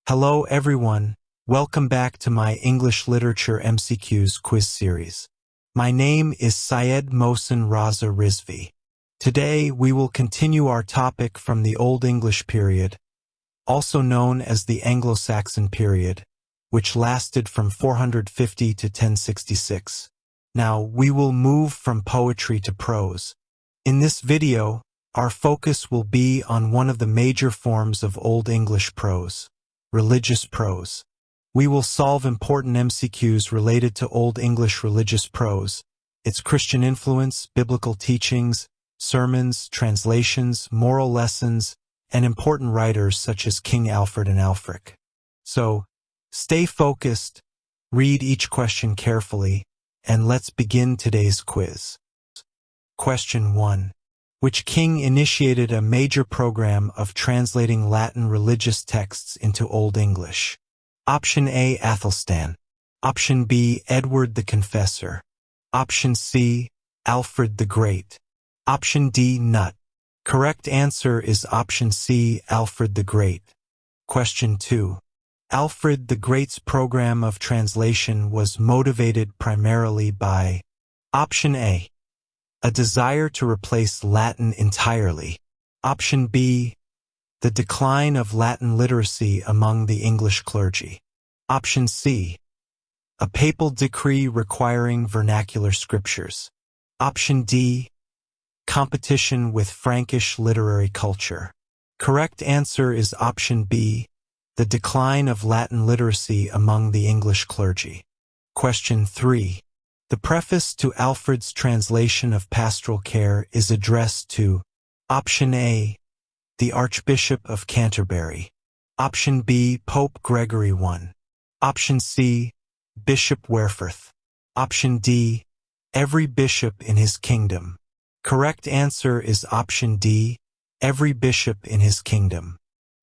Hello everyone, welcome back to my English Literature MCQs quiz series. My name is Syed Mohsen Raza Rizvi. Today we will continue our topic from the Old English period, also known as the Anglo-Saxon period, which lasted from 450 to 1066. Now we will move from poetry to prose. In this video, our focus will be on one of the major forms of Old English prose, religious prose. We will solve important MCQs related to Old English religious prose, its Christian influence, biblical teachings, sermons, translations, moral lessons, and important writers such as King Alfred and Alfric. So, stay focused, read each question carefully, and let's begin today's quiz. Question 1. Which king initiated a major program of translating Latin religious texts into Old English? Option A. Athelstan. Option B. Edward the Confessor. Option C. Alfred the Great. Option D. Nut. Correct answer is option C. Alfred the Great. Question 2. Alfred the Great's program of translation was motivated primarily by option A. A desire to replace Latin entirely. Option B. The decline of Latin literacy among the English clergy. Option C. A papal decree requiring vernacular scriptures. Option D. Competition with Frankish literary culture. Correct answer is option B. The decline of Latin literacy among the English clergy. Question 3. The preface to Alfred's translation of Pastoral Care is addressed to option A. The Archbishop of Canterbury. Option B. Pope Gregory I. Option C. Bishop Werforth. Option D. Every bishop in his kingdom. Correct answer is option D. Every bishop in his kingdom.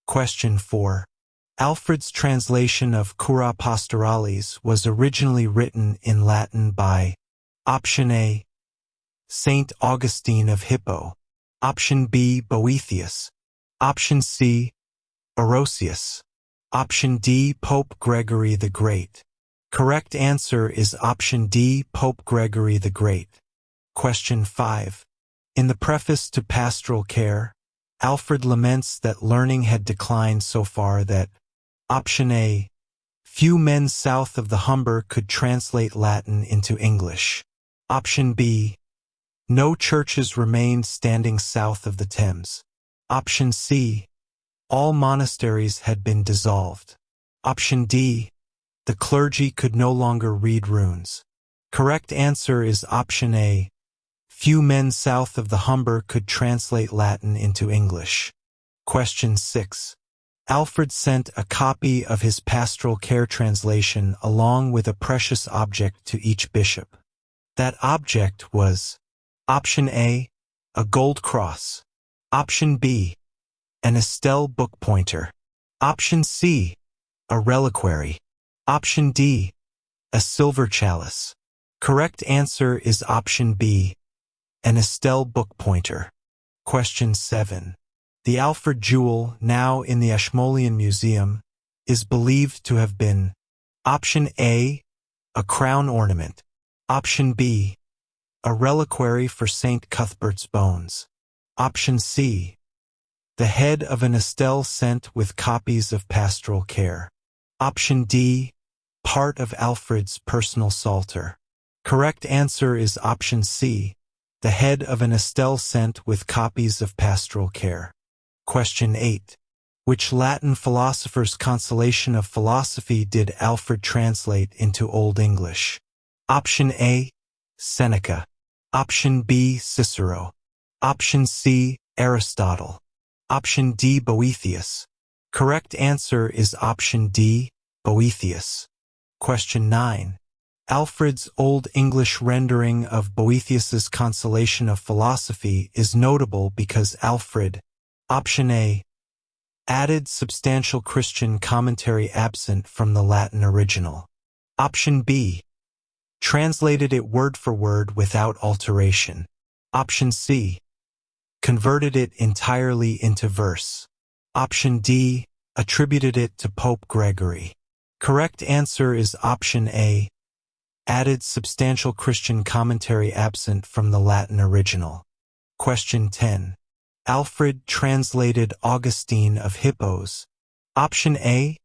Question 4. Alfred's translation of Cura Pastoralis was originally written in Latin by option A. Saint Augustine of Hippo. Option B. Boethius. Option C. Orosius. Option D. Pope Gregory the Great. Correct answer is option D. Pope Gregory the Great. Question 5. In the preface to Pastoral Care, Alfred laments that learning had declined so far that option A. Few men south of the Humber could translate Latin into English. Option B. No churches remained standing south of the Thames. Option C. All monasteries had been dissolved. Option D. The clergy could no longer read runes. Correct answer is option A. Few men south of the Humber could translate Latin into English. Question 6. Alfred sent a copy of his Pastoral Care translation along with a precious object to each bishop. That object was option A. A gold cross. Option B. An Estelle book pointer. Option C. A reliquary. Option D. A silver chalice. Correct answer is option B. An Estelle book pointer. Question 7. The Alfred jewel, now in the Ashmolean Museum, is believed to have been option A. A crown ornament. Option B. A reliquary for St. Cuthbert's bones. Option C. The head of an Estelle sent with copies of Pastoral Care. Option D. Part of Alfred's personal psalter. Correct answer is option C. The head of an Estelle sent with copies of Pastoral Care. Question 8. Which Latin philosopher's consolation of philosophy did Alfred translate into Old English? Option A. Seneca. Option B. Cicero. Option C. Aristotle. Option D. Boethius. Correct answer is option D. Boethius. Question 9. Alfred's Old English rendering of Boethius's Consolation of Philosophy is notable because Alfred, option A, added substantial Christian commentary absent from the Latin original. Option B, translated it word for word without alteration. Option C, converted it entirely into verse. Option D, attributed it to Pope Gregory. Correct answer is option A, added substantial Christian commentary absent from the Latin original. Question 10. Alfred translated Augustine of Hippos. Option A,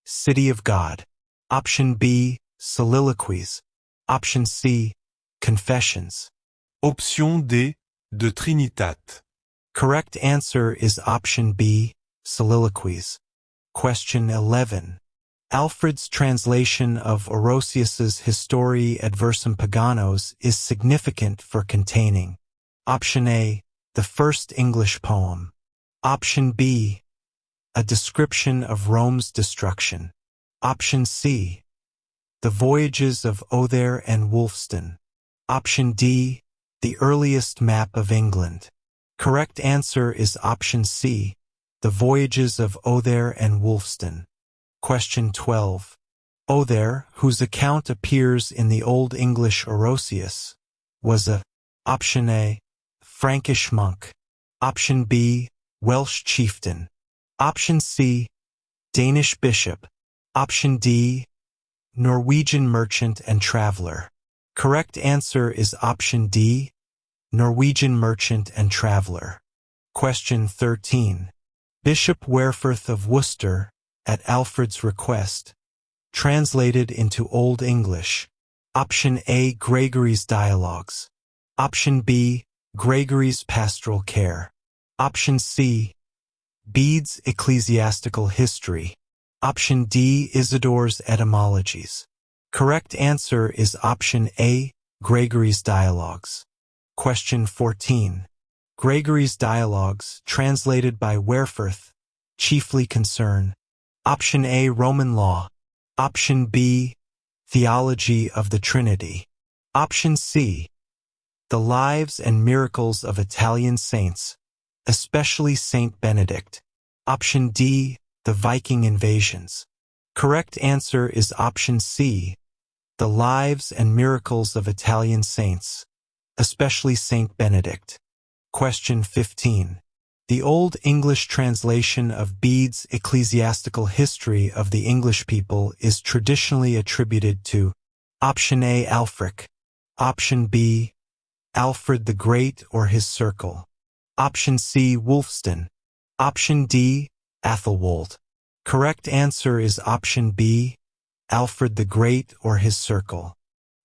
City of God. Option B, Soliloquies. Option C, Confessions. Option D, de Trinitate. Correct answer is option B, Soliloquies. Question 11. Alfred's translation of Orosius's Historiae Adversum Paganos is significant for containing option A, the first English poem. Option B, a description of Rome's destruction. Option C, the voyages of Othere and Wulfstan. Option D, the earliest map of England. Correct answer is option C, the voyages of Othere and Wulfstan. Question 12. Othere, whose account appears in the Old English Orosius, was a option A, Frankish monk. Option B, Welsh chieftain. Option C, Danish bishop. Option D, Norwegian merchant and traveler. Correct answer is option D, Norwegian merchant and traveler. Question 13. Bishop Werferth of Worcester, at Alfred's request, translated into Old English. Option A, Gregory's Dialogues. Option B, Gregory's Pastoral Care. Option C, Bede's Ecclesiastical History. Option D, Isidore's Etymologies. Correct answer is option A, Gregory's Dialogues. Question 14. Gregory's Dialogues, translated by Werferth, chiefly concern option A, Roman law. Option B, theology of the Trinity. Option C, the lives and miracles of Italian saints, especially Saint Benedict. Option D, the Viking invasions. Correct answer is option C, the lives and miracles of Italian saints, especially Saint Benedict. Question 15. The Old English translation of Bede's Ecclesiastical History of the English People is traditionally attributed to option A, Alfric. Option B, Alfred the Great or his circle. Option C, Wulfstan. Option D, Athelwold. Correct answer is option B, Alfred the Great or his circle.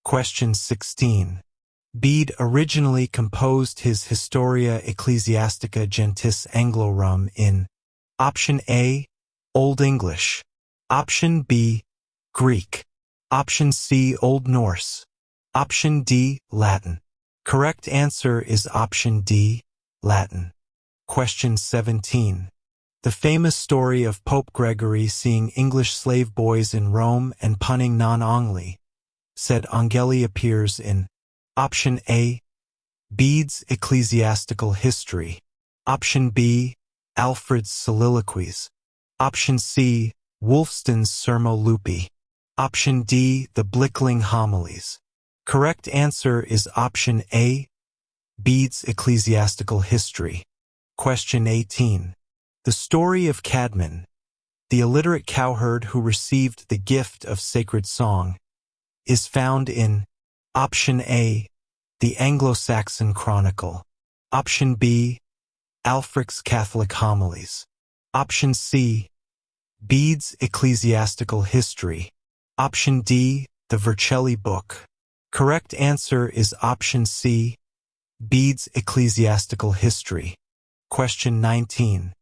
Question 16. Bede originally composed his Historia Ecclesiastica Gentis Anglorum in option A, Old English. Option B, Greek. Option C, Old Norse. Option D, Latin. Correct answer is option D, Latin. Question 17. The famous story of Pope Gregory seeing English slave boys in Rome and punning non-Angli, said Angeli, appears in option A, Bede's Ecclesiastical History. Option B, Alfred's Soliloquies. Option C, Wulfstan's Sermo Lupi. Option D, the Blickling Homilies. Correct answer is option A, Bede's Ecclesiastical History. Question 18. The story of Cadman, the illiterate cowherd who received the gift of sacred song, is found in option A, the Anglo-Saxon Chronicle. Option B, Alfric's Catholic Homilies. Option C, Bede's Ecclesiastical History. Option D, the Vercelli Book. Correct answer is option C, Bede's Ecclesiastical History. Question 19.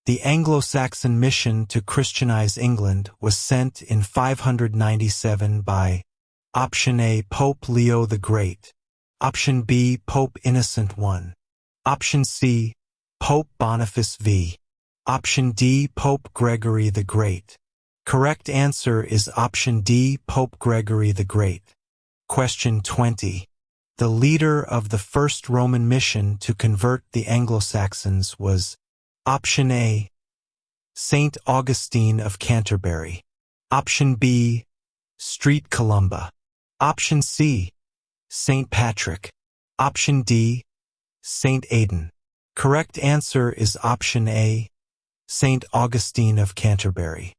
The Anglo-Saxon mission to Christianize England was sent in 597 by option A, Pope Leo the Great. Option B, Pope Innocent I. Option C, Pope Boniface V. Option D, Pope Gregory the Great. Correct answer is option D, Pope Gregory the Great. Question 20. The leader of the first Roman mission to convert the Anglo-Saxons was option A, Saint Augustine of Canterbury. Option B, Street Columba. Option C, Saint Patrick. Option D, Saint Aidan. Correct answer is option A, St. Augustine of Canterbury.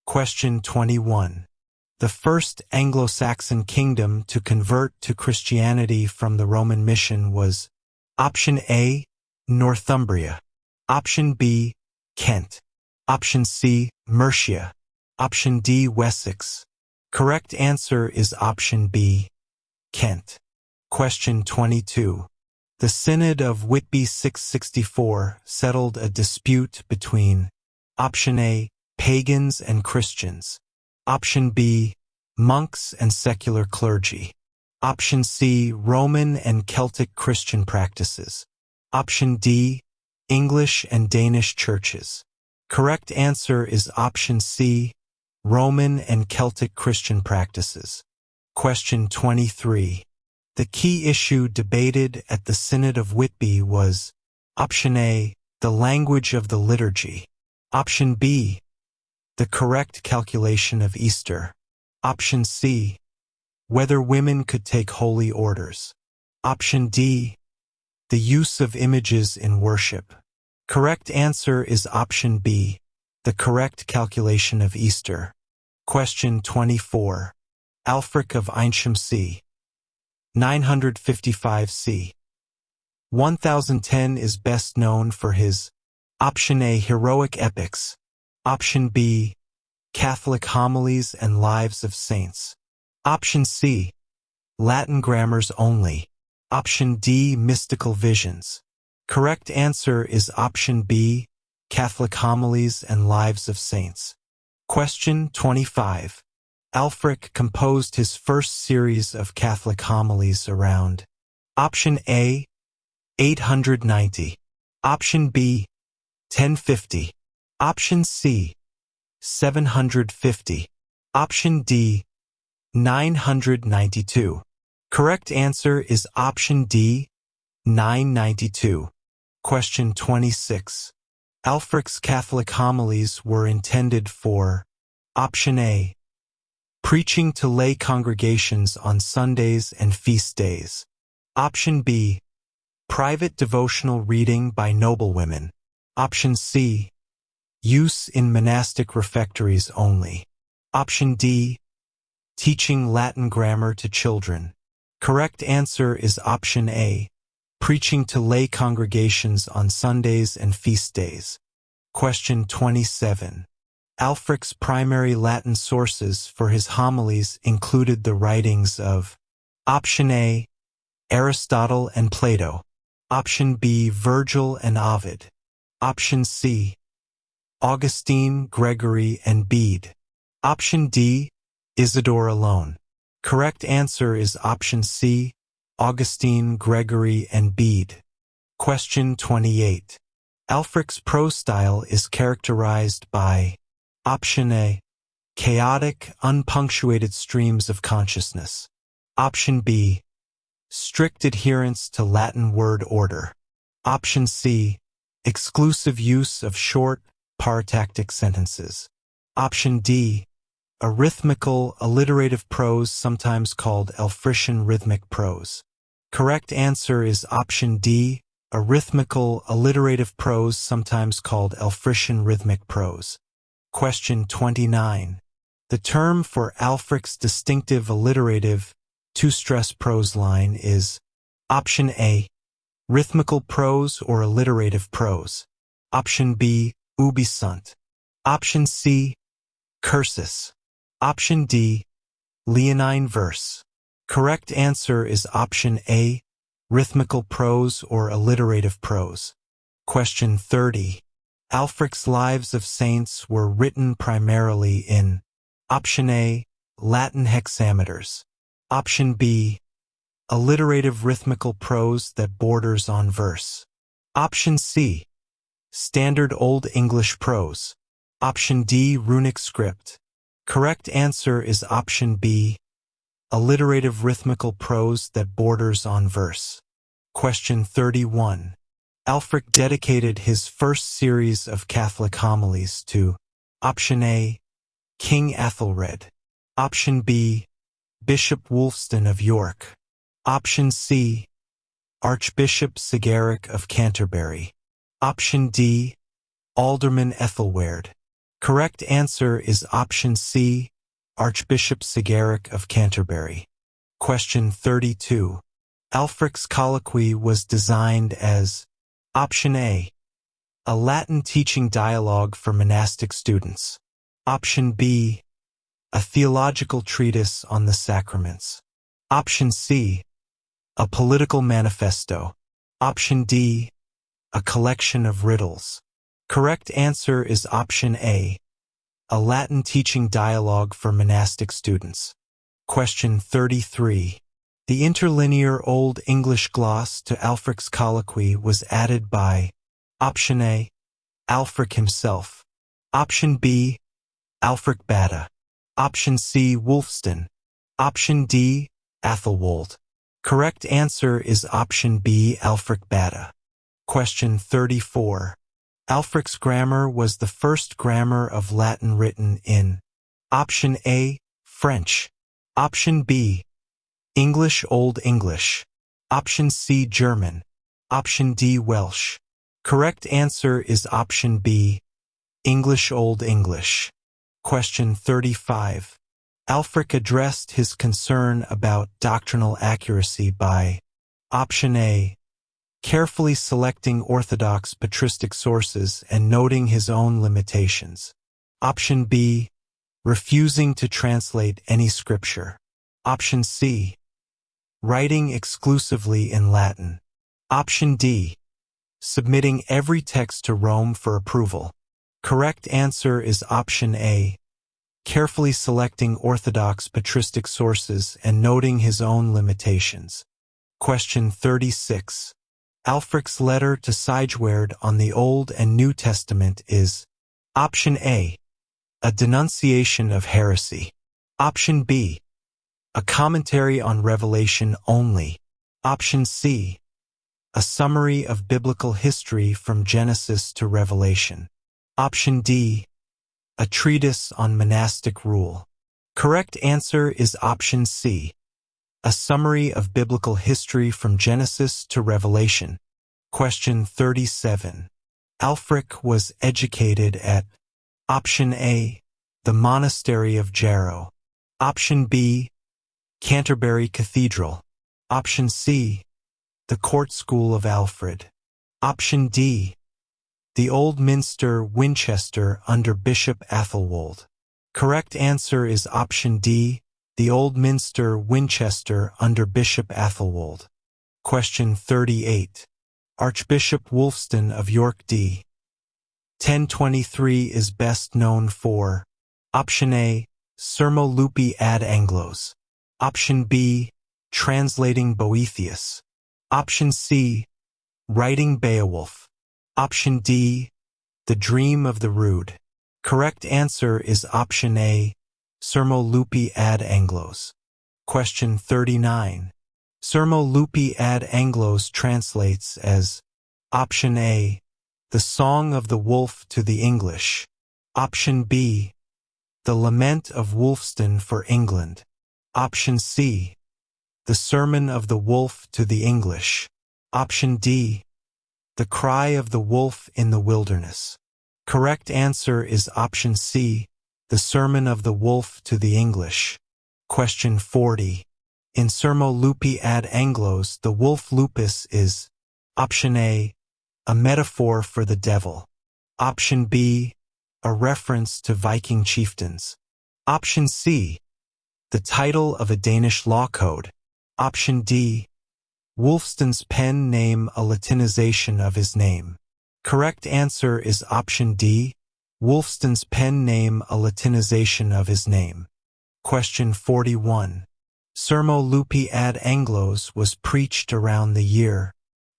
Question 21. The first Anglo-Saxon kingdom to convert to Christianity from the Roman mission was Option A, Northumbria. Option B, Kent. Option C, Mercia. Option D, Wessex. Correct answer is option B, Kent. Question 22. The Synod of Whitby 664 settled a dispute between Option A, pagans and Christians. Option B, monks and secular clergy. Option C, Roman and Celtic Christian practices. Option D, English and Danish churches. Correct answer is option C, Roman and Celtic Christian practices. Question 23. The key issue debated at the Synod of Whitby was Option A, the language of the liturgy. Option B, the correct calculation of Easter. Option C, whether women could take holy orders. Option D, the use of images in worship. Correct answer is option B, the correct calculation of Easter. Question 24. Alfric of Eynsham c. 955 c. 1010 is best known for his Option A, heroic epics. Option B, Catholic homilies and lives of saints. Option C, Latin grammars only. Option D, mystical visions. Correct answer is option B, Catholic homilies and lives of saints. Question 25. Alfric composed his first series of Catholic homilies around Option A, 890. Option B, 1050. Option C, 750. Option D, 992. Correct answer is option D, 992. Question 26. Alfric's Catholic homilies were intended for Option A, preaching to lay congregations on Sundays and feast days. Option B, private devotional reading by noblewomen. Option C, use in monastic refectories only. Option D, teaching Latin grammar to children. Correct answer is option A, preaching to lay congregations on Sundays and feast days. Question 27. Alfric's primary Latin sources for his homilies included the writings of Option A, Aristotle and Plato. Option B, Virgil and Ovid. Option C, Augustine, Gregory, and Bede. Option D, Isidore alone. Correct answer is option C, Augustine, Gregory, and Bede. Question 28. Alfric's prose style is characterized by Option A, chaotic, unpunctuated streams of consciousness. Option B, strict adherence to Latin word order. Option C, exclusive use of short, partactic sentences. Option D, a rhythmical, alliterative prose sometimes called Alfrician rhythmic prose. Correct answer is option D, a rhythmical, alliterative prose sometimes called Alfrician rhythmic prose. Question 29. The term for Alfric's distinctive alliterative, two-stress prose line is Option A, rhythmical prose or alliterative prose. Option B, ubisunt. Option C, cursus. Option D, leonine verse. Correct answer is option A, rhythmical prose or alliterative prose. Question 30. Alfric's Lives of Saints were written primarily in Option A, Latin hexameters. Option B, alliterative rhythmical prose that borders on verse. Option C, standard Old English prose. Option D, runic script. Correct answer is option B, alliterative rhythmical prose that borders on verse. Question 31. Alfric dedicated his first series of Catholic homilies to Option A, King Athelred. Option B, Bishop Wulfstan of York. Option C, Archbishop Sigeric of Canterbury. Option D, Alderman Ethelwerd. Correct answer is option C, Archbishop Sigeric of Canterbury. Question 32. Ælfric's colloquy was designed as option A, a Latin teaching dialogue for monastic students. Option B, a theological treatise on the sacraments. Option C, a political manifesto. Option D, a collection of riddles. Correct answer is option A, a Latin teaching dialogue for monastic students. Question 33. The interlinear Old English gloss to Ælfric's colloquy was added by option A, Ælfric himself. Option B, Ælfric Bada. Option C, Wulfstan. Option D, Athelwold. Correct answer is option B, Ælfric Bada. Question 34. Ælfric's grammar was the first grammar of Latin written in option A, French. Option B, English Old English. Option C, German. Option D, Welsh. Correct answer is option B, English Old English. Question 35. Ælfric addressed his concern about doctrinal accuracy by option A, carefully selecting orthodox patristic sources and noting his own limitations. Option B, refusing to translate any scripture. Option C, writing exclusively in Latin. Option D, submitting every text to Rome for approval. Correct answer is option A, carefully selecting orthodox patristic sources and noting his own limitations. Question 36. Ælfric's letter to Sigeward on the Old and New Testament is option A, a denunciation of heresy. Option B, a commentary on Revelation only. Option C, a summary of biblical history from Genesis to Revelation. Option D, a treatise on monastic rule. Correct answer is option C, a summary of biblical history from Genesis to Revelation. Question 37. Ælfric was educated at option A, the Monastery of Jarrow. Option B, Canterbury Cathedral. Option C, the Court School of Alfred. Option D, the Old Minster, Winchester under Bishop Athelwold. Correct answer is option D, the Old Minster, Winchester under Bishop Athelwold. Question 38. Archbishop Wulfstan of York d. 1023 is best known for option A, Sermo Lupi ad Anglos. Option B, translating Boethius. Option C, writing Beowulf. Option D, the Dream of the Rood. Correct answer is option A, Sermo Lupi ad Anglos. Question 39. Sermo Lupi ad Anglos translates as option A, the Song of the Wolf to the English. Option B, the Lament of Wulfstan for England. Option C, the Sermon of the Wolf to the English. Option D, the Cry of the Wolf in the Wilderness. Correct answer is option C, the Sermon of the Wolf to the English. Question 40. In Sermo Lupi ad Anglos, the wolf lupus is option A, a metaphor for the devil. Option B, a reference to Viking chieftains. Option C, the title of a Danish law code. Option D, Wulfstan's pen name, a Latinization of his name. Correct answer is option D, Wulfstan's pen name, a Latinization of his name. Question 41. Sermo Lupi ad Anglos was preached around the year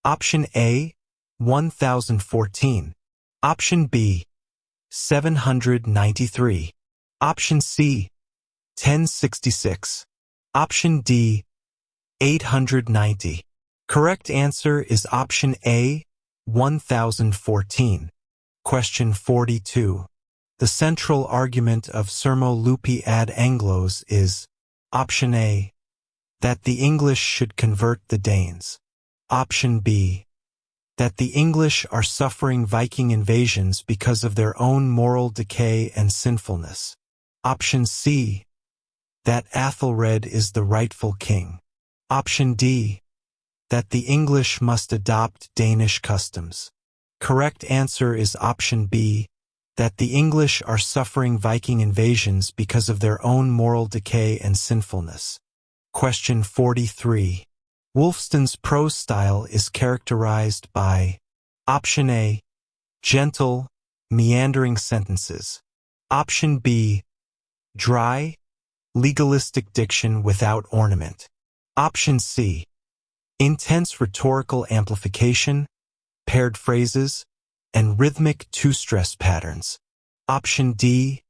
option A, 1014. Option B, 793. Option C, 1066. Option D, 890. Correct answer is option A, 1014. Question 42. The central argument of Sermo Lupi ad Anglos is option A, that the English should convert the Danes. Option B, That the English are suffering Viking invasions because of their own moral decay and sinfulness. Option C. That Athelred is the rightful king. Option D. That the English must adopt Danish customs. Correct answer is option B. That the English are suffering Viking invasions because of their own moral decay and sinfulness. Question 43. Wulfstan's prose style is characterized by option A. Gentle, meandering sentences. Option B. Dry, legalistic diction without ornament. Option C. Intense rhetorical amplification, paired phrases, and rhythmic two-stress patterns. Option D.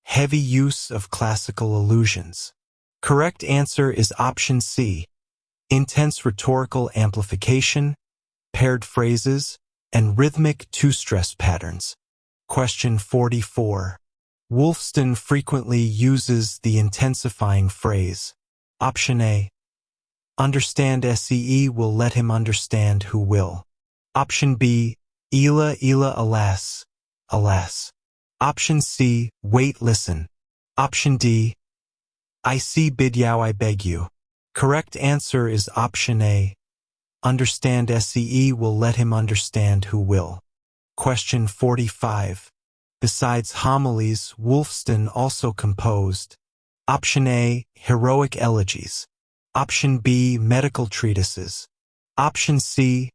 Heavy use of classical allusions. Correct answer is option C. Intense rhetorical amplification, paired phrases, and rhythmic two-stress patterns. Question 44. Wulfstan frequently uses the intensifying phrase. Option A. Understand SEE will let him understand who will. Option B. Ela, Ela, alas, alas. Option C. Wait, listen. Option D. I see bid yow, I beg you. Correct answer is option A. Understand SEE will let him understand who will. Question 45. Besides homilies, Wulfstan also composed option A. Heroic elegies. Option B. Medical treatises. Option C.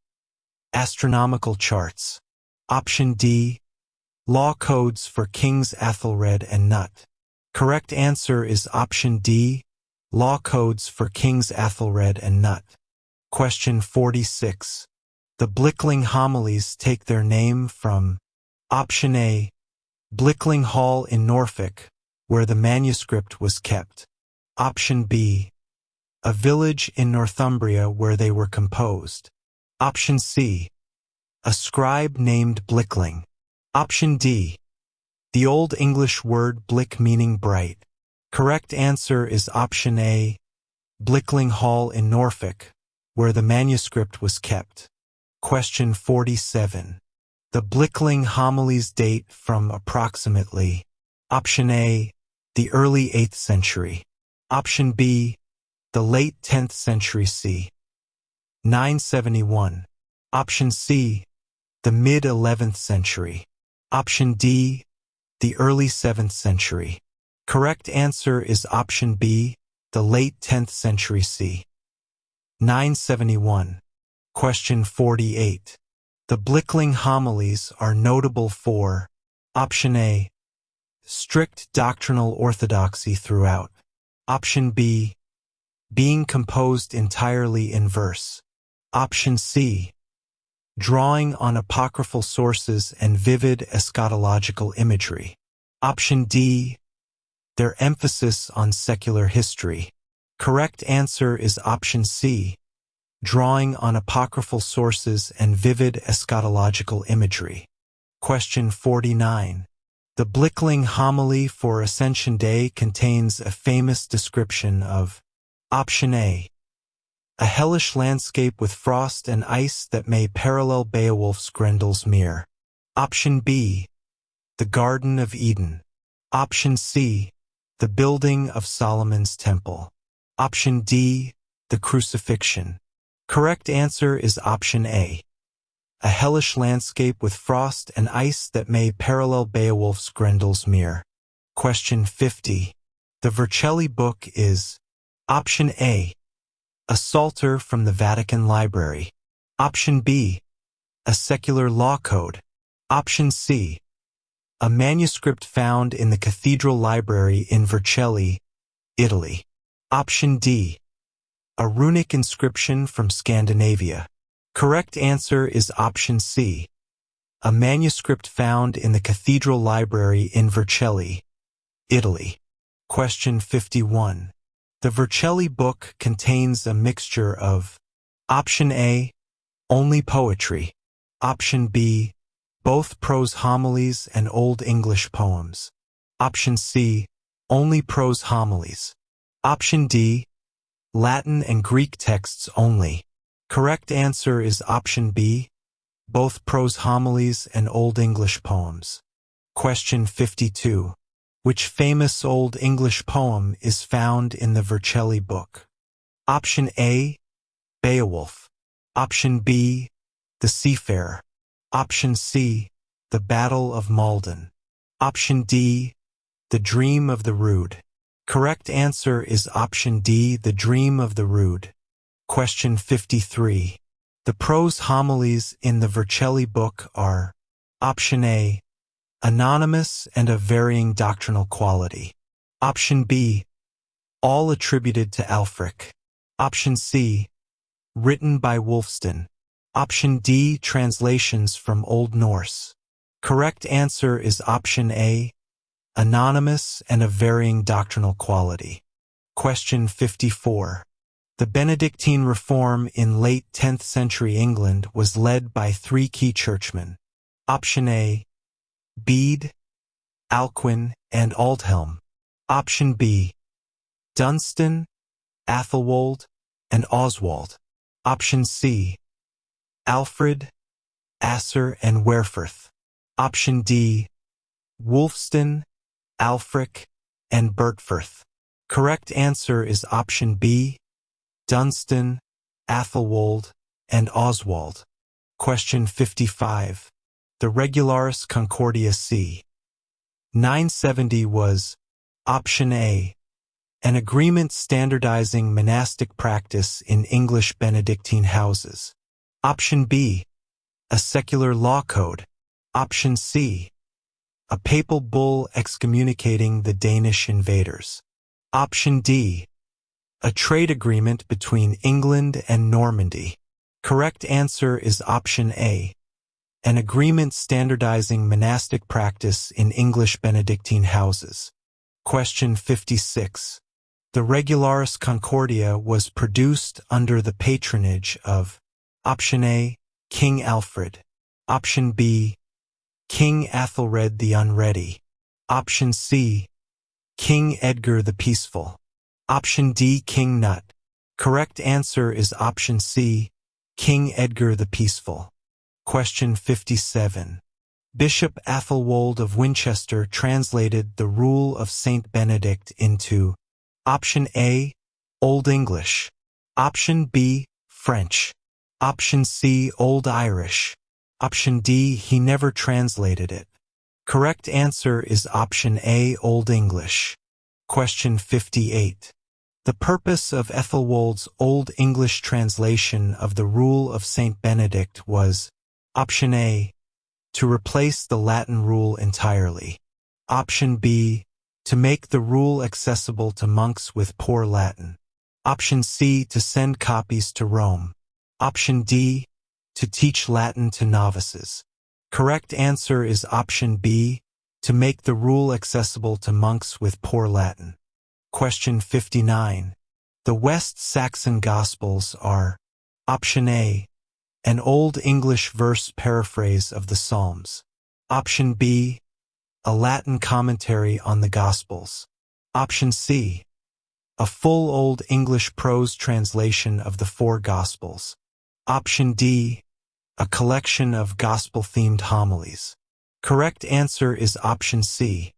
Astronomical charts. Option D. Law codes for Kings Athelred and Nut. Correct answer is option D. Law codes for Kings Athelred and Nut. Question 46. The Blickling homilies take their name from option A. Blickling Hall in Norfolk, where the manuscript was kept. Option B. A village in Northumbria where they were composed. Option C. A scribe named Blickling. Option D. The Old English word blick meaning bright. Correct answer is option A. Blickling Hall in Norfolk, where the manuscript was kept. Question 47. The Blickling homilies date from approximately option A. The early 8th century. Option B. The late 10th century c. 971. Option C. The mid-11th century. Option D. The early 7th century. Correct answer is option B. The late 10th century c. 971. Question 48. The Blickling homilies are notable for option A. Strict doctrinal orthodoxy throughout. Option B. Being composed entirely in verse. Option C. Drawing on apocryphal sources and vivid eschatological imagery. Option D. Their emphasis on secular history. Correct answer is option C. Drawing on apocryphal sources and vivid eschatological imagery. Question 49. The Blickling homily for Ascension Day contains a famous description of option A. A hellish landscape with frost and ice that may parallel Beowulf's Grendel's Mere. Option B. The Garden of Eden. Option C. The building of Solomon's Temple. Option D. The Crucifixion. Correct answer is option A. A hellish landscape with frost and ice that may parallel Beowulf's Grendel's Mere. Question 50. The Vercelli book is option A. A Psalter from the Vatican Library. Option B. A secular law code. Option C. A manuscript found in the Cathedral Library in Vercelli, Italy. Option D. A runic inscription from Scandinavia. Correct answer is option C. A manuscript found in the Cathedral Library in Vercelli, Italy. Question 51. The Vercelli book contains a mixture of option A. Only poetry. Option B. Both prose homilies and Old English poems. Option C. Only prose homilies. Option D. Latin and Greek texts only. Correct answer is option B. both prose homilies and Old English poems. Question 52. Which famous Old English poem is found in the Vercelli book? Option A, Beowulf. Option B, The Seafarer. Option C, The Battle of Maldon. Option D, The Dream of the Rood. Correct answer is option D, The Dream of the Rood. Question 53. The prose homilies in the Vercelli book are: option A, anonymous and of varying doctrinal quality. Option B, all attributed to Alfric. Option C, written by Wulfstan. Option D, translations from Old Norse. Correct answer is option A, anonymous and of varying doctrinal quality. Question 54. The Benedictine reform in late 10th century England was led by three key churchmen. Option A, Bede, Alcuin, and Aldhelm. Option B, Dunstan, Athelwold, and Oswald. Option C, Alfred, Asser, and Werferth. Option D, Wulfstan, Alfric, and Bertfirth. Correct answer is option B, Dunstan, Athelwold, and Oswald. Question 55. The Regularis Concordia c. 970 was: option A, an agreement standardizing monastic practice in English Benedictine houses. Option B, a secular law code. Option C, a papal bull excommunicating the Danish invaders. Option D, a trade agreement between England and Normandy. Correct answer is option A, an agreement standardizing monastic practice in English Benedictine houses. Question 56. The Regularis Concordia was produced under the patronage of: option A, King Alfred. Option B, King Athelred the Unready. Option C, King Edgar the Peaceful. Option D, King Nut. Correct answer is option C, King Edgar the Peaceful. Question 57. Bishop Athelwold of Winchester translated the Rule of Saint Benedict into: option A, Old English. Option B, French. Option C, Old Irish. Option D, he never translated it. Correct answer is option A, Old English. Question 58. The purpose of Ethelwold's Old English translation of the Rule of Saint Benedict was: option A, to replace the Latin rule entirely. Option B, to make the rule accessible to monks with poor Latin. Option C, to send copies to Rome. Option D, to teach Latin to novices. Correct answer is option B, to make the rule accessible to monks with poor Latin. Question 59. The West Saxon Gospels are: option A, an Old English verse paraphrase of the Psalms. Option B, a Latin commentary on the Gospels. Option C, a full Old English prose translation of the four Gospels. Option D, a collection of gospel-themed homilies. Correct answer is option C,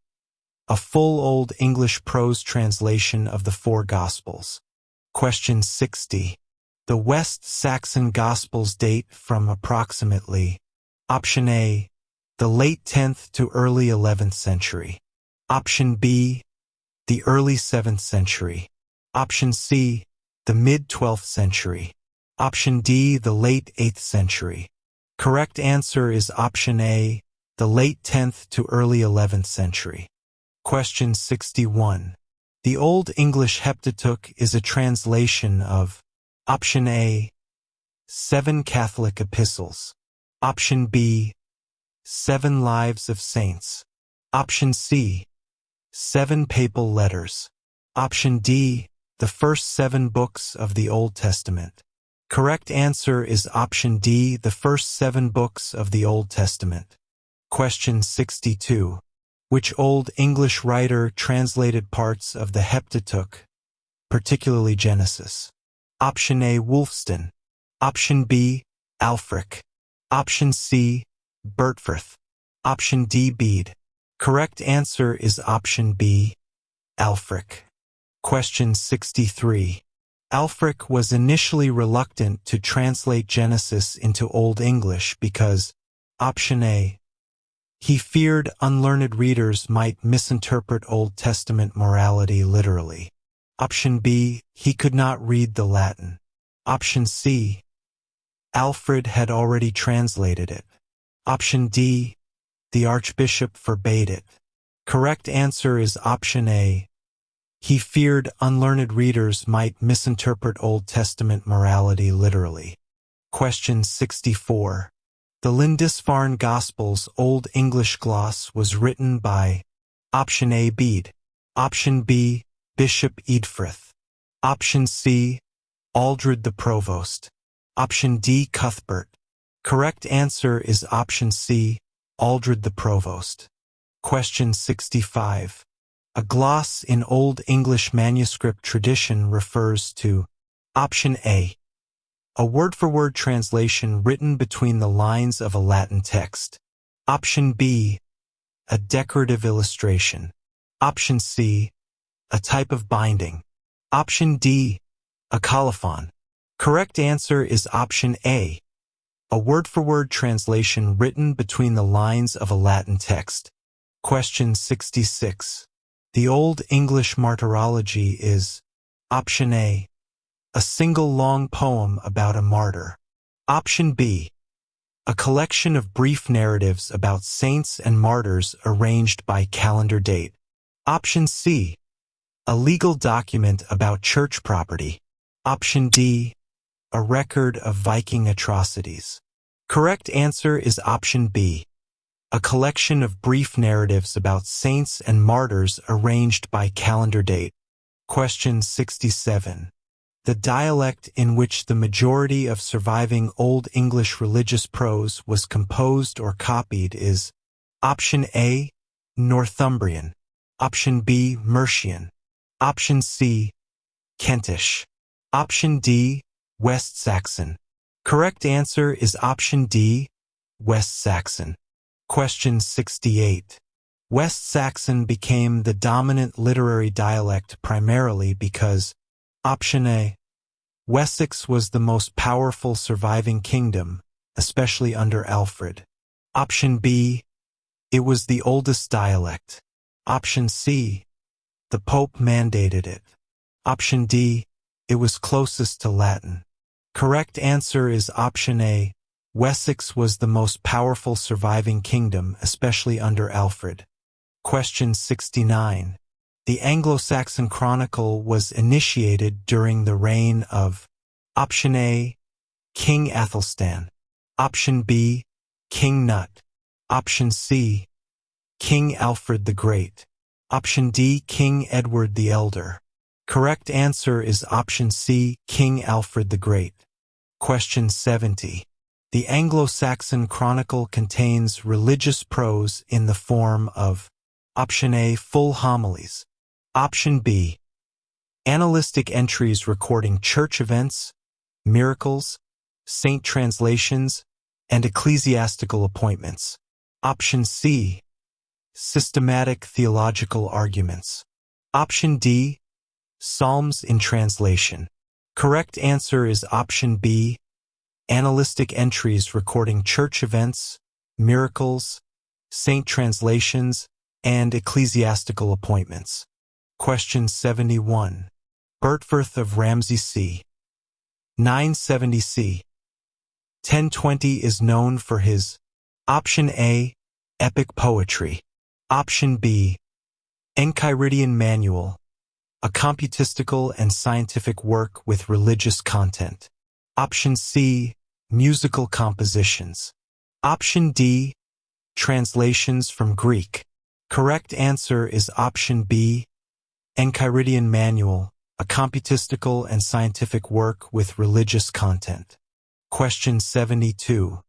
a full Old English prose translation of the four Gospels. Question 60. The West Saxon Gospels date from approximately: option A, the late 10th to early 11th century. Option B, the early 7th century. Option C, the mid-12th century. Option D, the late 8th century. Correct answer is option A, the late 10th to early 11th century. Question 61. The Old English Heptateuch is a translation of: option A, 7 Catholic epistles. Option B, 7 Lives of Saints. Option C, 7 papal letters. Option D, the first 7 books of the Old Testament. Correct answer is option D, the first 7 books of the Old Testament. Question 62. Which Old English writer translated parts of the Heptateuch, particularly Genesis? Option A, Wulfstan. Option B, Alfric. Option C, Bertfirth. Option D, Bede. Correct answer is option B, Alfric. Question 63. Alfric was initially reluctant to translate Genesis into Old English because, option A, he feared unlearned readers might misinterpret Old Testament morality literally. Option B, he could not read the Latin. Option C, Alfred had already translated it. Option D, the Archbishop forbade it. Correct answer is option A. He feared unlearned readers might misinterpret Old Testament morality literally. Question 64. The Lindisfarne Gospel's Old English gloss was written by option A, Bede. Option B, Bishop Eadfrith. Option C, Aldred the Provost. Option D, Cuthbert. Correct answer is option C, Aldred the Provost. Question 65. A gloss in Old English manuscript tradition refers to option A, a word-for-word translation written between the lines of a Latin text. Option B, a decorative illustration. Option C, a type of binding. Option D, a colophon. Correct answer is option A, a word-for-word translation written between the lines of a Latin text. Question 66. The Old English martyrology is option A, a single long poem about a martyr. Option B, a collection of brief narratives about saints and martyrs arranged by calendar date. Option C, a legal document about church property. Option D, a record of Viking atrocities. Correct answer is option B, a collection of brief narratives about saints and martyrs arranged by calendar date. Question 67. The dialect in which the majority of surviving Old English religious prose was composed or copied is option A, Northumbrian. Option B, Mercian. Option C, Kentish. Option D, West Saxon. Correct answer is option D, West Saxon. Question 68. West Saxon became the dominant literary dialect primarily because option A, Wessex was the most powerful surviving kingdom, especially under Alfred. Option B, it was the oldest dialect. Option C, the Pope mandated it. Option D, it was closest to Latin. Correct answer is option A, Wessex was the most powerful surviving kingdom, especially under Alfred. Question 69. The Anglo-Saxon Chronicle was initiated during the reign of option A, King Athelstan. Option B, King Nut. Option C, King Alfred the Great. Option D, King Edward the Elder. Correct answer is option C, King Alfred the Great. Question 70. The Anglo-Saxon Chronicle contains religious prose in the form of option A, full homilies. Option B, annalistic entries recording church events, miracles, saint translations, and ecclesiastical appointments. Option C, systematic theological arguments. Option D, psalms in translation. Correct answer is option B, annalistic entries recording church events, miracles, saint translations, and ecclesiastical appointments. Question 71. Bertfirth of Ramsey c. 970 c. 1020 is known for his option A, epic poetry. Option B, Enchiridion Manual, a computistical and scientific work with religious content. Option C, musical compositions. Option D, translations from Greek. Correct answer is option B, Enchiridion Manual, a computistical and scientific work with religious content. Question 72.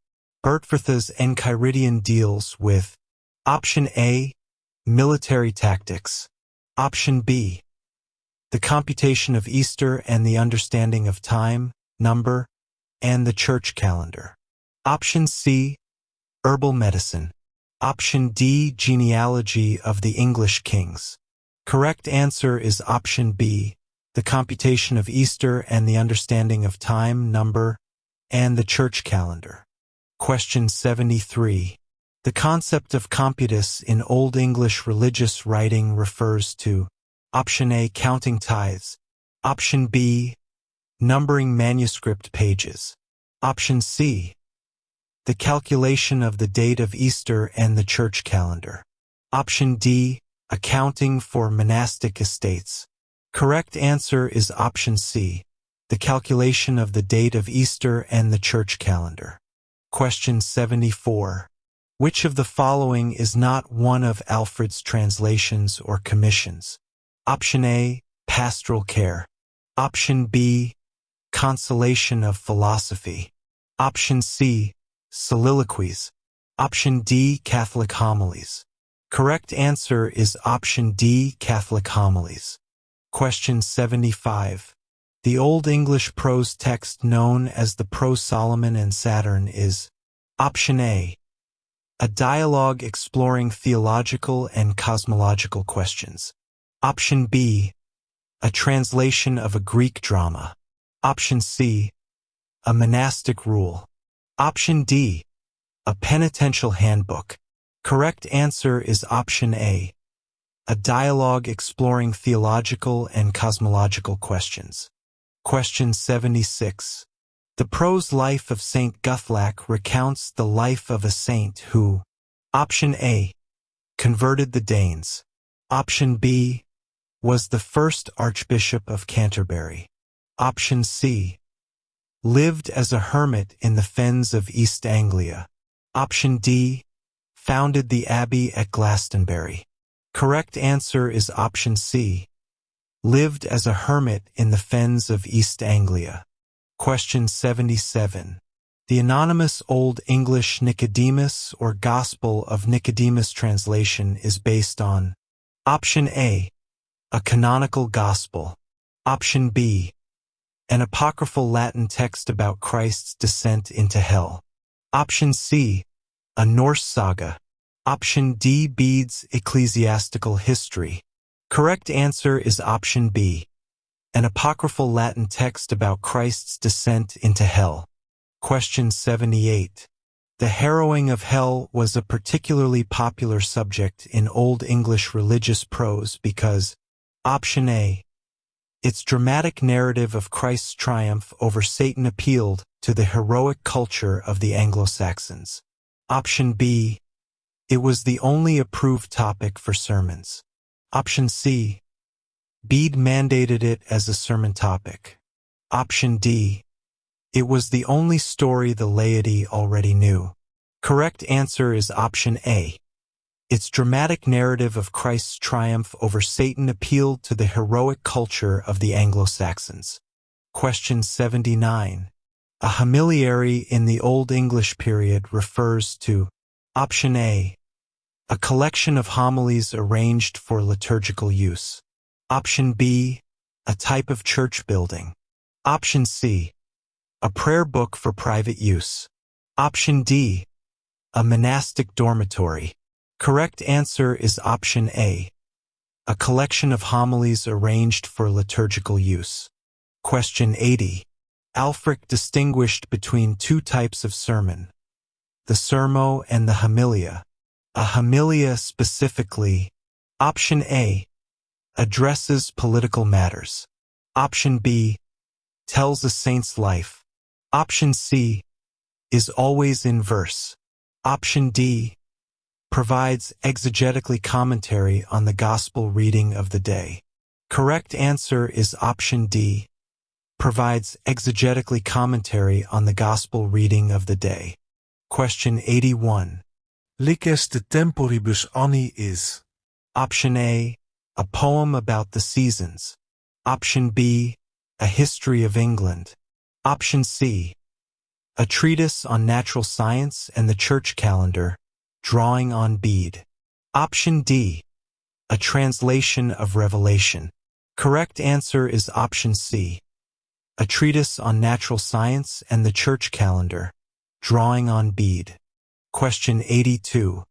Bertfirth's Enchiridion deals with option A, military tactics. Option B, the computation of Easter and the understanding of time, number, and the church calendar. Option C, herbal medicine. Option D, genealogy of the English kings. Correct answer is option B, the computation of Easter and the understanding of time, number, and the church calendar. Question 73. The concept of computus in Old English religious writing refers to option A, counting tithes, option B, numbering manuscript pages, option C, the calculation of the date of Easter and the church calendar, option D, accounting for monastic estates. Correct answer is option C, the calculation of the date of Easter and the church calendar. Question 74. Which of the following is not one of Alfred's translations or commissions? Option A, pastoral care. Option B, consolation of philosophy. Option C, soliloquies. Option D, Catholic homilies. Correct answer is option D, Catholic homilies. Question 75. The Old English prose text known as the Prose Solomon and Saturn is option A, a dialogue exploring theological and cosmological questions. Option B, a translation of a Greek drama. Option C, a monastic rule. Option D, a penitential handbook. Correct answer is option A, a dialogue exploring theological and cosmological questions. Question 76. The prose life of Saint Guthlac recounts the life of a saint who, option A, converted the Danes. Option B, was the first Archbishop of Canterbury. Option C, lived as a hermit in the fens of East Anglia. Option D, founded the abbey at Glastonbury. Correct answer is option C, lived as a hermit in the fens of East Anglia. Question 77. The anonymous Old English Nicodemus or Gospel of Nicodemus translation is based on option A, a canonical gospel. Option B, an apocryphal Latin text about Christ's descent into hell. Option C, a Norse saga. Option D, Bede's ecclesiastical history. Correct answer is option B, an apocryphal Latin text about Christ's descent into hell. Question 78. The harrowing of hell was a particularly popular subject in Old English religious prose because option A, its dramatic narrative of Christ's triumph over Satan appealed to the heroic culture of the Anglo-Saxons. Option B, it was the only approved topic for sermons. Option C, Bede mandated it as a sermon topic. Option D, it was the only story the laity already knew. Correct answer is option A. Its dramatic narrative of Christ's triumph over Satan appealed to the heroic culture of the Anglo-Saxons. Question 79. A homiliary in the Old English period refers to option A, a collection of homilies arranged for liturgical use. Option B, a type of church building. Option C, a prayer book for private use. Option D, a monastic dormitory. Correct answer is option A, a collection of homilies arranged for liturgical use. Question 80. Alfric distinguished between two types of sermon, the sermo and the homilia. A homilia specifically, option A, addresses political matters. Option B, tells a saint's life. Option C, is always in verse. Option D, provides exegetically commentary on the gospel reading of the day. Correct answer is option D, provides exegetically commentary on the gospel reading of the day. Question 81. Lices de temporibus anni is Option A, a poem about the seasons. Option B, a history of England. Option C, a treatise on natural science and the church calendar, drawing on Bede. Option D, a translation of Revelation. Correct answer is option C, a treatise on natural science and the church calendar, drawing on bead. Question 82.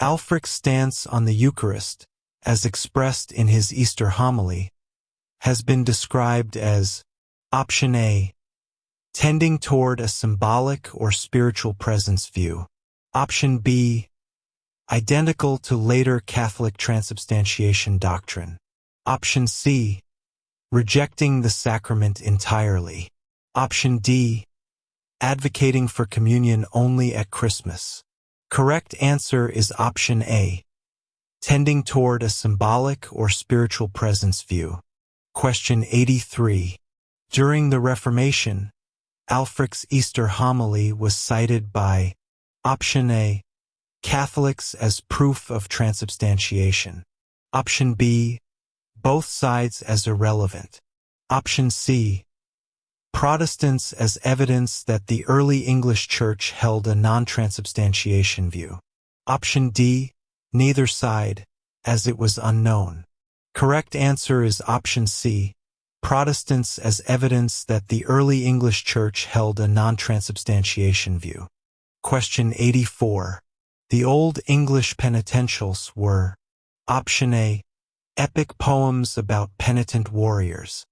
Ælfric's stance on the Eucharist, as expressed in his Easter homily, has been described as option A, tending toward a symbolic or spiritual presence view. Option B, identical to later Catholic transubstantiation doctrine. Option C, rejecting the sacrament entirely. Option D, advocating for communion only at Christmas. Correct answer is option A, tending toward a symbolic or spiritual presence view. Question 83. During the Reformation, Ælfric's Easter homily was cited by option A, Catholics as proof of transubstantiation. Option B, both sides as irrelevant. Option C, Protestants as evidence that the early English Church held a non-transubstantiation view. Option D, neither side, as it was unknown. Correct answer is option C, Protestants as evidence that the early English Church held a non-transubstantiation view. Question 84. The Old English penitentials were option A, epic poems about penitent warriors.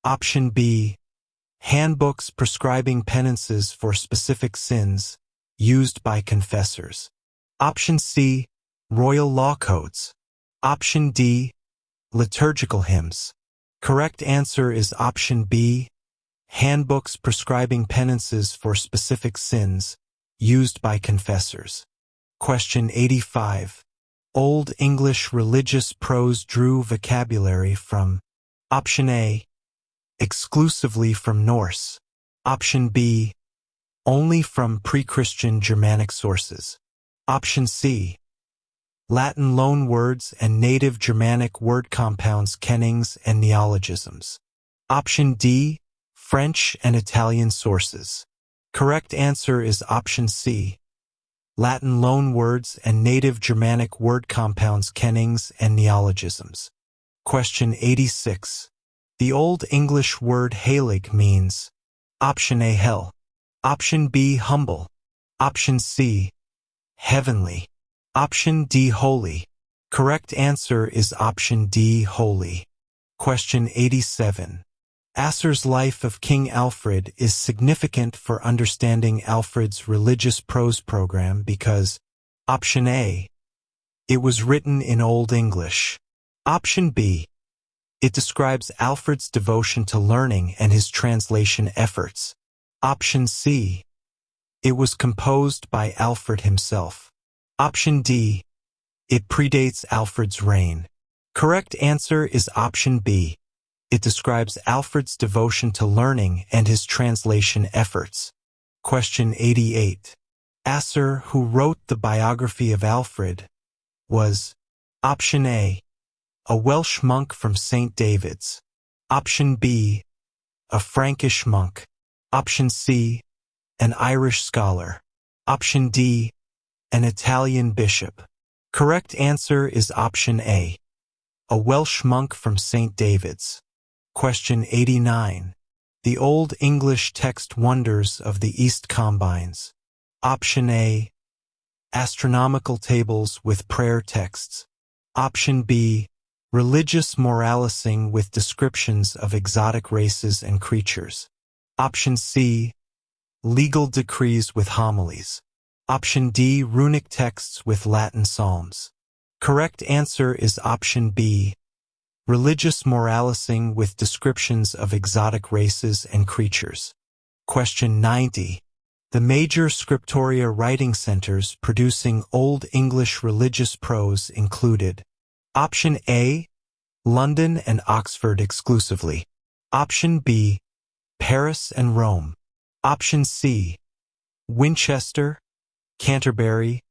Option B, handbooks prescribing penances for specific sins, used by confessors. Option C, royal law codes. Option D, liturgical hymns. Correct answer is option B, handbooks prescribing penances for specific sins, used by confessors. Question 85. Old English religious prose drew vocabulary from option A, exclusively from Norse. Option B, only from pre-Christian Germanic sources. Option C, Latin loanwords and native Germanic word compounds, kennings, and neologisms. Option D, French and Italian sources. Correct answer is option C, Latin loanwords and native Germanic word compounds, kennings, and neologisms. Question 86. The Old English word heilig means option A, hell. Option B, humble. Option C, heavenly. Option D, holy. Correct answer is option D, holy. Question 87. Asser's life of King Alfred is significant for understanding Alfred's religious prose program because option A, it was written in Old English. Option B, it describes Alfred's devotion to learning and his translation efforts. Option C, it was composed by Alfred himself. Option D, it predates Alfred's reign. Correct answer is option B. It describes Alfred's devotion to learning and his translation efforts. Question 88. Asser, who wrote the biography of Alfred, was option A, a Welsh monk from St. David's. Option B, a Frankish monk. Option C, an Irish scholar. Option D, an Italian bishop. Correct answer is option A, a Welsh monk from St. David's. Question 89. The Old English text wonders of the East combines. Option A, astronomical tables with prayer texts. Option B, religious moralising with descriptions of exotic races and creatures. Option C, legal decrees with homilies. Option D, runic texts with Latin psalms. Correct answer is option B, religious moralising with descriptions of exotic races and creatures. Question 90. The major scriptoria writing centers producing Old English religious prose included option A, London and Oxford exclusively. Option B, Paris and Rome. Option C, Winchester, Canterbury,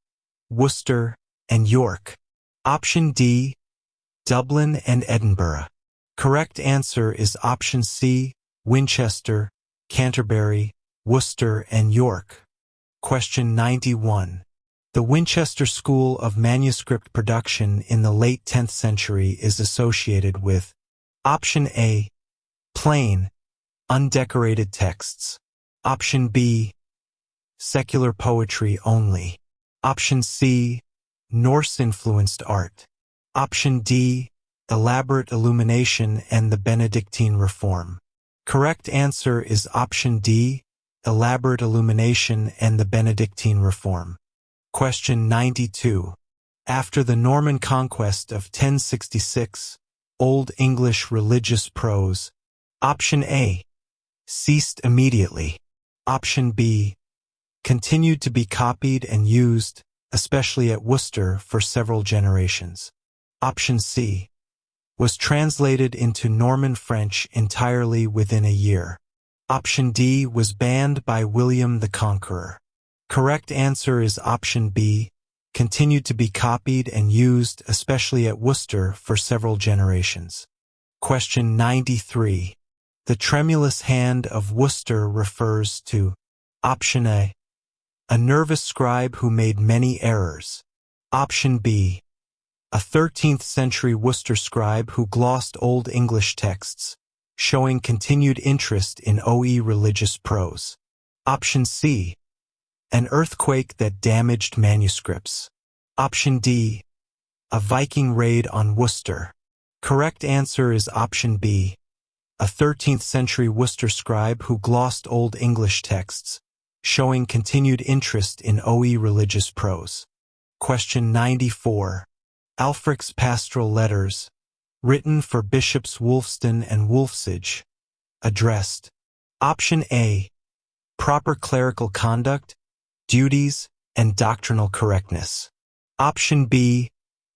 Worcester, and York. Option D, Dublin and Edinburgh. Correct answer is option C, Winchester, Canterbury, Worcester, and York. Question 91. The Winchester School of Manuscript Production in the late 10th century is associated with option A, plain, undecorated texts. Option B, secular poetry only. Option C, Norse-influenced art. Option D, elaborate illumination and the Benedictine Reform. Correct answer is option D, elaborate illumination and the Benedictine Reform. Question 92. After the Norman conquest of 1066, Old English religious prose. Option A, ceased immediately. Option B, continued to be copied and used, especially at Worcester, for several generations. Option C, was translated into Norman French entirely within a year. Option D, was banned by William the Conqueror. Correct answer is option B, continued to be copied and used, especially at Worcester, for several generations. Question 93. The tremulous hand of Worcester refers to. Option A, a nervous scribe who made many errors. Option B, a 13th century Worcester scribe who glossed Old English texts, showing continued interest in OE religious prose. Option C, an earthquake that damaged manuscripts. Option D, a Viking raid on Worcester. Correct answer is option B, a 13th century Worcester scribe who glossed Old English texts, showing continued interest in OE religious prose. Question 94. Ælfric's pastoral letters, written for Bishops Wulfstan and Wulfsige, addressed. Option A, proper clerical conduct, duties, and doctrinal correctness. Option B,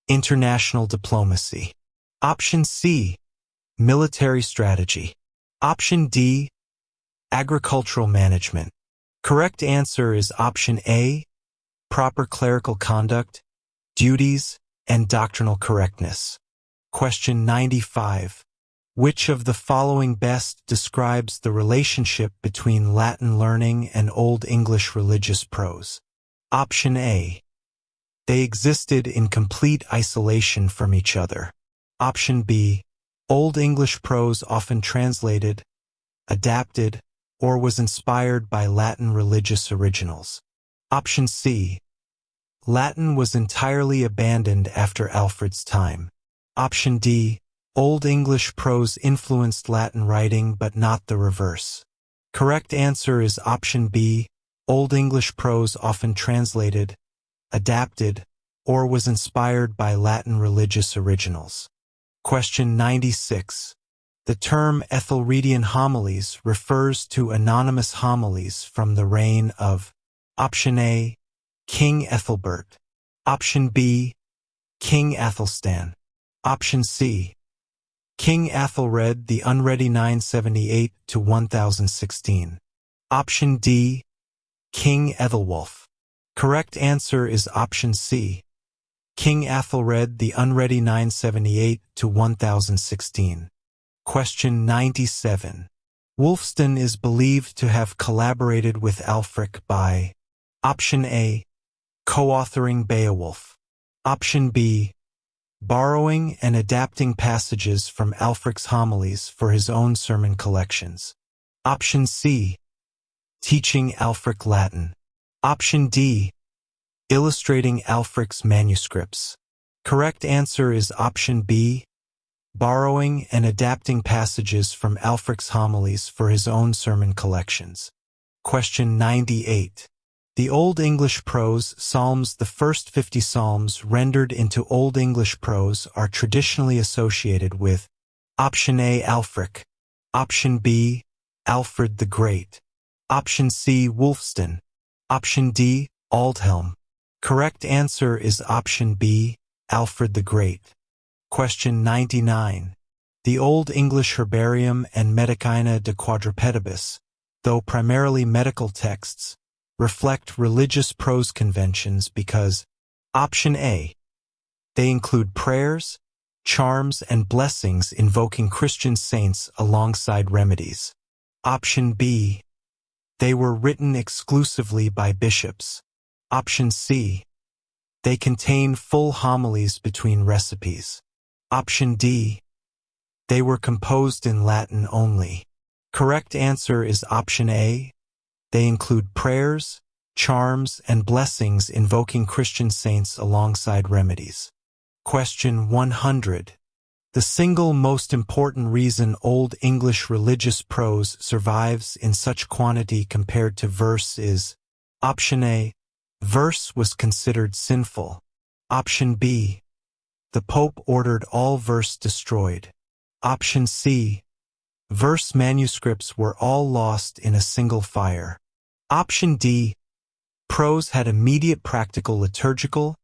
international diplomacy. Option C, military strategy. Option D, agricultural management. Correct answer is option A, proper clerical conduct, duties, and doctrinal correctness. Question 95. Which of the following best describes the relationship between Latin learning and Old English religious prose? Option A, they existed in complete isolation from each other. Option B, Old English prose often translated, adapted, or was inspired by Latin religious originals. Option C, Latin was entirely abandoned after Alfred's time. Option D, Old English prose influenced Latin writing but not the reverse. Correct answer is option B, Old English prose often translated, adapted, or was inspired by Latin religious originals. Question 96. The term Ethelredian homilies refers to anonymous homilies from the reign of. Option A, King Ethelbert. Option B, King Athelstan. Option C, King Athelred the Unready 978 to 1016. Option D, King Ethelwulf. Correct answer is option C, King Athelred the Unready 978 to 1016. Question 97. Wulfstan is believed to have collaborated with Ælfric by. Option A, co-authoring Beowulf. Option B, borrowing and adapting passages from Ælfric's homilies for his own sermon collections. Option C, teaching Ælfric Latin. Option D, illustrating Ælfric's manuscripts. Correct answer is option B, borrowing and adapting passages from Ælfric's homilies for his own sermon collections. Question 98. The Old English prose psalms, the first 50 psalms rendered into Old English prose, are traditionally associated with. Option A, Ælfric. Option B, Alfred the Great. Option C, Wulfstan. Option D, Aldhelm. Correct answer is option B, Alfred the Great. Question 99. The Old English Herbarium and Medicina de Quadrupedibus, though primarily medical texts, reflect religious prose conventions because. Option A, they include prayers, charms, and blessings invoking Christian saints alongside remedies. Option B, they were written exclusively by bishops. Option C, they contain full homilies between recipes. Option D, they were composed in Latin only. Correct answer is option A, they include prayers, charms, and blessings invoking Christian saints alongside remedies. Question 100. The single most important reason Old English religious prose survives in such quantity compared to verse is: Option A. Verse was considered sinful. Option B. The Pope ordered all verse destroyed. Option C. Verse manuscripts were all lost in a single fire. Option D. Prose had immediate practical liturgical,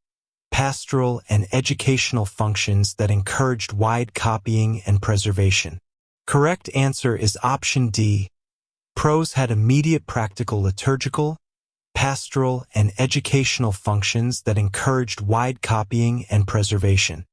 pastoral, and educational functions that encouraged wide copying and preservation. Correct answer is option D. Prose had immediate practical liturgical, pastoral, and educational functions that encouraged wide copying and preservation.